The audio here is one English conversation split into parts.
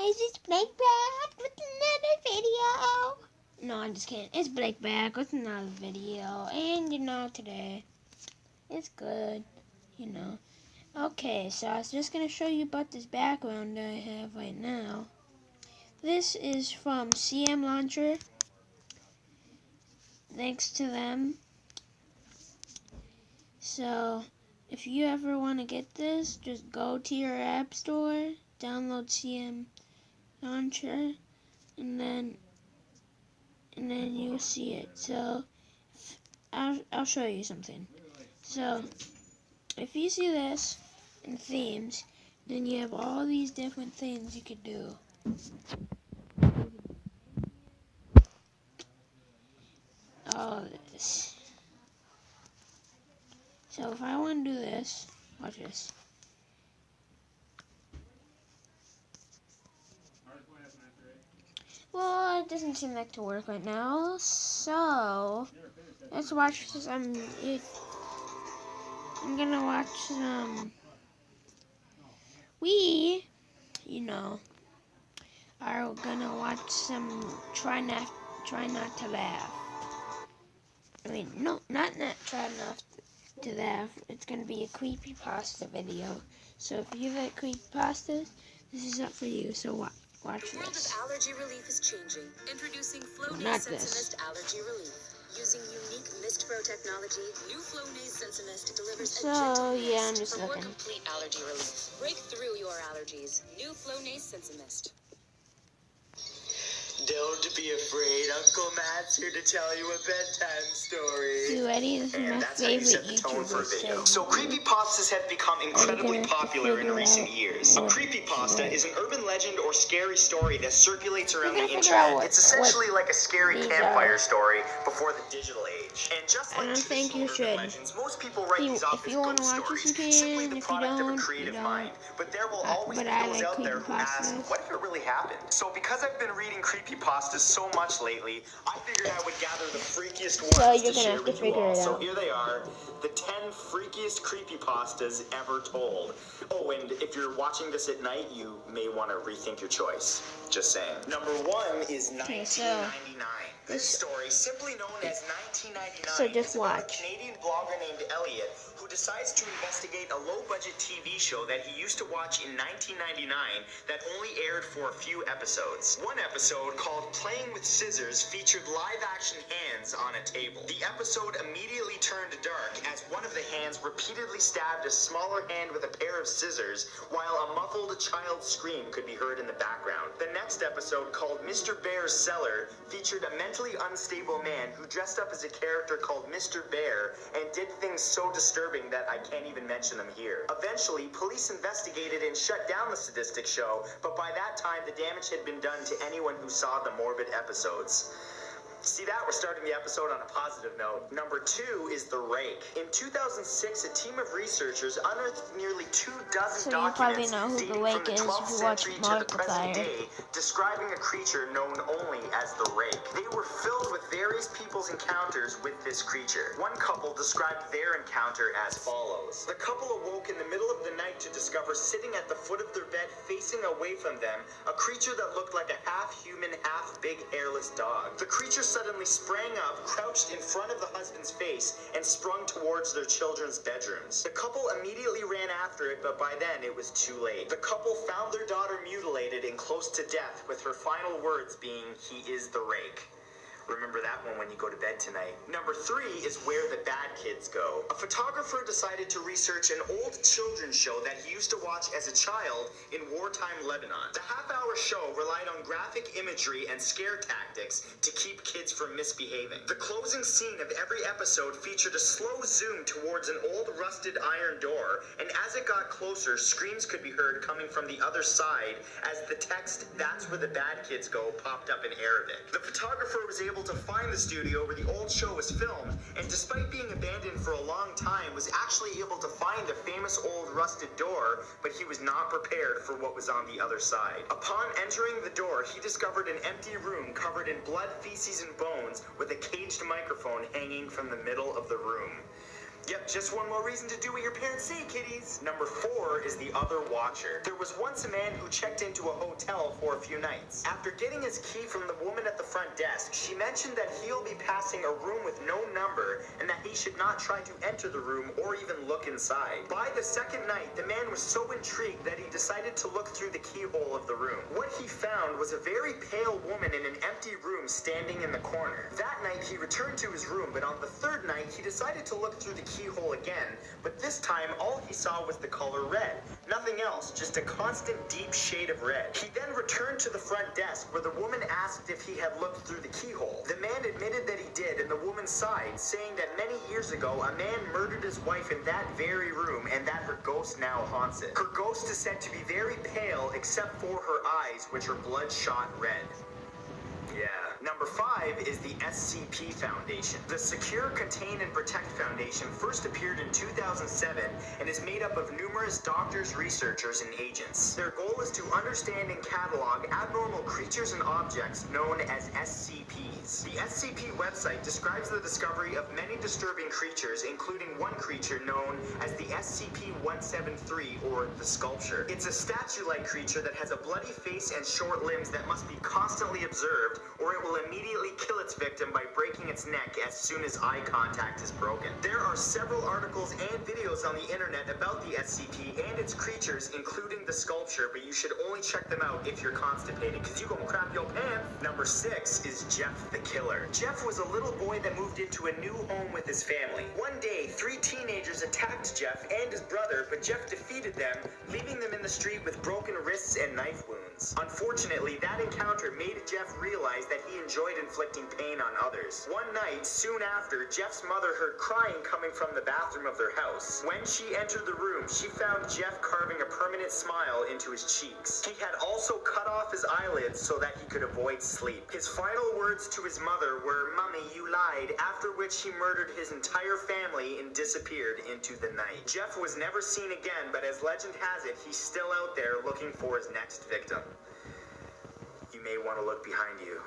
guys, it's Blake back with another video. No, I'm just kidding. It's Blake back with another video. And today it's good, Okay, so I was just going to show you about this background that I have right now. This is from CM Launcher. Thanks to them. So, if you ever want to get this, just go to your app store, download CM Launcher, and then you'll see it. So I'll show you something. So if you see this in themes, then you have all these different things you could do. All of this. So if I want to do this, watch this. Well, it doesn't seem like to work right now, so let's watch some. I'm gonna watch some. We, are gonna watch some. Try not to laugh. I mean, no, not try not to laugh. It's gonna be a creepypasta video. So if you like creepypastas, this is up for you. So watch this. The world of allergy relief is changing. Introducing Flonase Sensimist Allergy Relief. Using unique MistPro technology, new Flonase Sensimist delivers a gentle mist for more complete allergy relief. Break through your allergies. New Flonase Sensimist. Don't be afraid, Uncle Matt's here to tell you a bedtime story. You ready? This is my favorite YouTuber. So creepypastas have become incredibly popular in recent years. A creepypasta is an urban legend or scary story that circulates around the internet. It's essentially like a scary campfire story before the digital age. And just like traditional urban legends, most people write these off as good stories, simply the product of a creative mind. But there will always be those out there who ask, what if it really happened? So because I've been reading creepypastas so much lately, I figured I would gather the freakiest ones to share with you all. So here they are, the 10 freakiest creepypastas ever told. Oh, and if you're watching this at night, you may want to rethink your choice. Just saying. Number 1 is 1999. This story, simply known as 1999, is about a Canadian blogger named Elliot who decides to investigate a low-budget TV show that he used to watch in 1999 that only aired for a few episodes. One episode, called Playing with Scissors, featured live-action hands on a table. The episode immediately turned dark as one of the hands repeatedly stabbed a smaller hand with a pair of scissors, while a muffled child's scream could be heard in the background. The next episode, called Mr. Bear's Cellar, featured a mentally unstable man who dressed up as a character called Mr. Bear and did things so disturbing that I can't even mention them here. Eventually, police investigated and shut down the sadistic show, but by that time the damage had been done to anyone who saw the morbid episodes. See that? We're starting the episode on a positive note. Number 2 is The Rake. In 2006, a team of researchers unearthed nearly 24 documents dating from the 12th century to the present day, describing a creature known only as the Rake. They were filled with various people's encounters with this creature. One couple described their encounter as follows. The couple awoke in the middle of the night to discover sitting at the foot of their bed facing away from them a creature that looked like a half-human, half-big hairless dog. The creature suddenly sprang up, crouched in front of the husband's face, and sprung towards their children's bedrooms. The couple immediately ran after it, but by then it was too late. The couple found their daughter mutilated and close to death, with her final words being, "He is the Rake." Remember that one when you go to bed tonight. Number 3 is Where the Bad Kids Go. A photographer decided to research an old children's show that he used to watch as a child in wartime Lebanon. The half-hour show relied on graphic imagery and scare tactics to keep kids from misbehaving. The closing scene of every episode featured a slow zoom towards an old rusted iron door, and as it got closer, screams could be heard coming from the other side as the text, "That's where the bad kids go," popped up in Arabic. The photographer was able to find the studio where the old show was filmed, and despite being abandoned for a long time, was actually able to find the famous old rusted door, but he was not prepared for what was on the other side. Upon entering the door, he discovered an empty room covered in blood, feces, and bones, with a caged microphone hanging from the middle of the room. Yep, just one more reason to do what your parents say, kiddies. Number 4 is the other watcher. There was once a man who checked into a hotel for a few nights. After getting his key from the woman at the front desk, she mentioned that he'll be passing a room with no number and that he should not try to enter the room or even look inside. By the second night, the man was so intrigued that he decided to look through the keyhole of the room. What he found was a very pale woman in an empty room standing in the corner. That night, he returned to his room, but on the third night, he decided to look through the keyhole again, but this time all he saw was the color red. Nothing else, just a constant deep shade of red. He then returned to the front desk where the woman asked if he had looked through the keyhole. The man admitted that he did, and the woman sighed, saying that many years ago a man murdered his wife in that very room and that her ghost now haunts it. Her ghost is said to be very pale except for her eyes, which are bloodshot red. Yeah. Number 5 is the SCP Foundation. The Secure, Contain, and Protect Foundation first appeared in 2007 and is made up of numerous doctors, researchers, and agents. Their goal is to understand and catalog abnormal creatures and objects known as SCPs. The SCP website describes the discovery of many disturbing creatures, including one creature known as the SCP-173, or the Sculpture. It's a statue-like creature that has a bloody face and short limbs that must be constantly observed, or it will immediately kill its victim by breaking its neck as soon as eye contact is broken. There are several articles and videos on the internet about the SCP and its creatures, including the Sculpture, but you should only check them out if you're constipated, because you gonna crap your pants. Number 6 is Jeff the Killer. Jeff was a little boy that moved into a new home with his family. One day, 3 teenagers attacked Jeff and his brother, but Jeff defeated them, leaving them in the street with broken wrists and knife wounds. Unfortunately, that encounter made Jeff realize that he enjoyed inflicting pain on others. One night, soon after, Jeff's mother heard crying coming from the bathroom of their house. When she entered the room, she found Jeff carving a permanent smile into his cheeks. He had also cut off his eyelids so that he could avoid sleep. His final words to his mother were, "Mommy, you lied," after which he murdered his entire family and disappeared into the night. Jeff was never seen again, but as legend has it, he's still out there looking for his next victim. You may want to look behind you.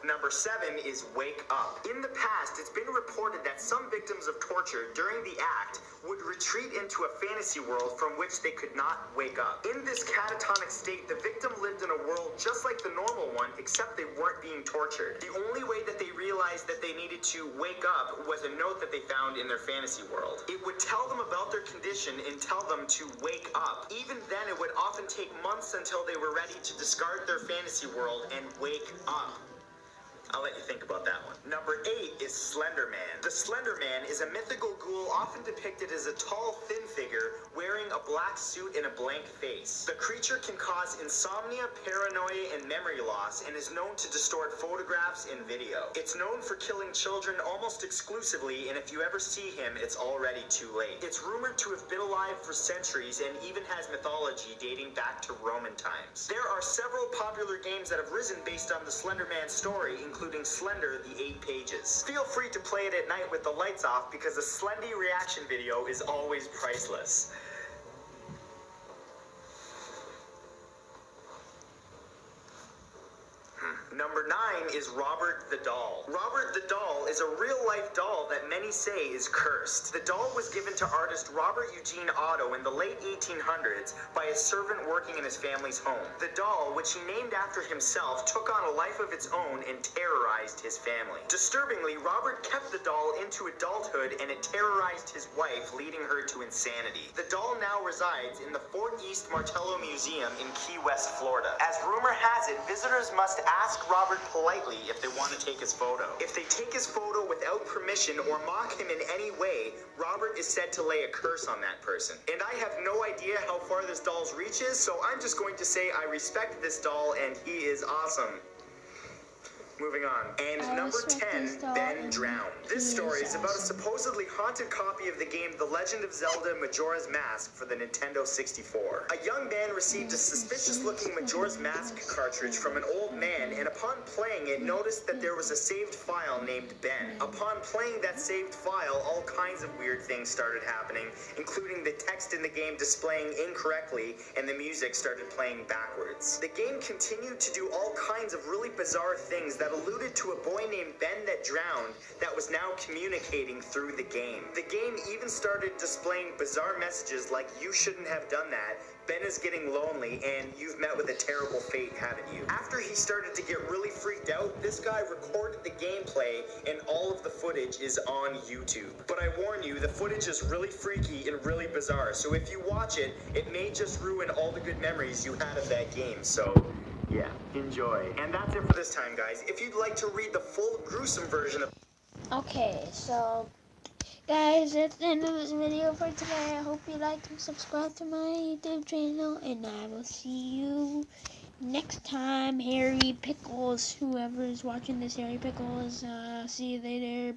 Number 7 is Wake Up. In the past, it's been reported that some victims of torture during the act would retreat into a fantasy world from which they could not wake up. In this catatonic state, the victim lived in a world just like the normal one, except they weren't being tortured. The only way that they realized that they needed to wake up was a note that they found in their fantasy world. It would tell them about their condition and tell them to wake up. Even then, it would often take months until they were ready to discard their fantasy world and wake up. I'll let you think about that one. Number 8 is Slender Man. The Slender Man is a mythical ghoul often depicted as a tall, thin figure wearing a black suit and a blank face. The creature can cause insomnia, paranoia, and memory loss, and is known to distort photographs and video. It's known for killing children almost exclusively, and if you ever see him, it's already too late. It's rumored to have been alive for centuries and even has mythology dating back to Roman times. There are several popular games that have risen based on the Slender Man story, including Slender, the 8 Pages. Feel free to play it at night with the lights off because a Slendy reaction video is always priceless. Number 9 is Robert the Doll. Robert the Doll is a real-life doll that many say is cursed. The doll was given to artist Robert Eugene Otto in the late 1800s by a servant working in his family's home. The doll, which he named after himself, took on a life of its own and terrorized his family. Disturbingly, Robert kept the doll into adulthood and it terrorized his wife, leading her to insanity. The doll now resides in the Fort East Martello Museum in Key West, Florida. As rumor has it, visitors must ask Robert politely if they want to take his photo. If they take his photo without permission or mock him in any way, Robert is said to lay a curse on that person. And I have no idea how far this doll's reach is, so I'm just going to say I respect this doll and he is awesome. Moving on. And number 10, Ben Drowned. This story is about a supposedly haunted copy of the game The Legend of Zelda Majora's Mask for the Nintendo 64. A young man received a suspicious-looking Majora's Mask cartridge from an old man, and upon playing it, noticed that there was a saved file named Ben. Upon playing that saved file, all kinds of weird things started happening, including the text in the game displaying incorrectly, and the music started playing backwards. The game continued to do all kinds of really bizarre things that that alluded to a boy named Ben that drowned that was now communicating through the game. The game even started displaying bizarre messages like, "You shouldn't have done that. Ben is getting lonely, and you've met with a terrible fate, haven't you?" After he started to get really freaked out, this guy recorded the gameplay, and all of the footage is on YouTube. But I warn you, the footage is really freaky and really bizarre, so if you watch it, it may just ruin all the good memories you had of that game, so yeah, enjoy. And that's it for this time, guys. If you'd like to read the full gruesome version of... Okay, so guys, that's the end of this video for today. I hope you liked and subscribe to my YouTube channel, and I will see you next time. Harry Pickles, whoever is watching this, Harry Pickles, see you later.